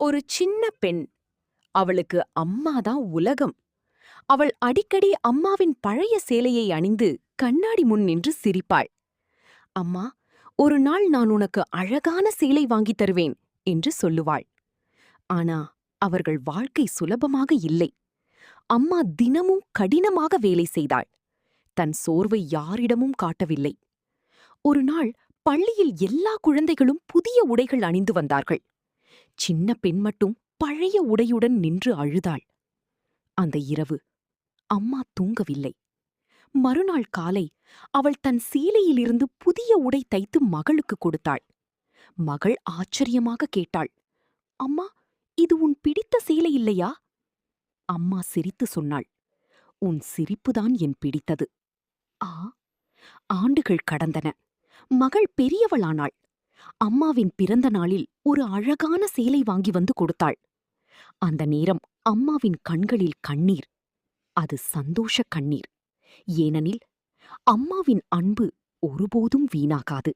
ஒரு சின்ன பெண். அவளுக்கு அம்மாதான் உலகம். அவள் அடிக்கடி அம்மாவின் பழைய சேலையை அணிந்து கண்ணாடி முன் நின்று சிரிப்பாள். அம்மா, ஒரு நாள் நான் உனக்கு அழகான சேலை வாங்கித் தருவேன் என்று சொல்லுவாள். ஆனா அவர்கள் வாழ்க்கை சுலபமாக இல்லை. அம்மா தினமும் கடினமாக வேலை செய்தாள். தன் சோர்வை யாரிடமும் காட்டவில்லை. ஒரு நாள் பள்ளியில் எல்லா குழந்தைகளும் புதிய உடைகள் அணிந்து வந்தார்கள். சின்ன பெண் மட்டும் பழைய உடையுடன் நின்று அழுதாள். அந்த இரவு அம்மா தூங்கவில்லை. மறுநாள் காலை அவள் தன் சீலையிலிருந்து புதிய உடை தைத்து மகளுக்கு கொடுத்தாள். மகள் ஆச்சரியமாக கேட்டாள், அம்மா, இது உன் பிடித்த சேலை இல்லையா? அம்மா சிரித்து சொன்னாள், உன் சிரிப்புதான் என் பிடித்தது. ஆ. ஆண்டுகள் கடந்தன. மகள் பெரியவளானாள். அம்மாவின் பிறந்த நாளில் ஒரு அழகான சேலை வாங்கி வந்து கொடுத்தாள். அந்த நேரம் அம்மாவின் கண்களில் கண்ணீர். அது சந்தோஷ கண்ணீர். ஏனெனில் அம்மாவின் அன்பு ஒருபோதும் வீணாகாது.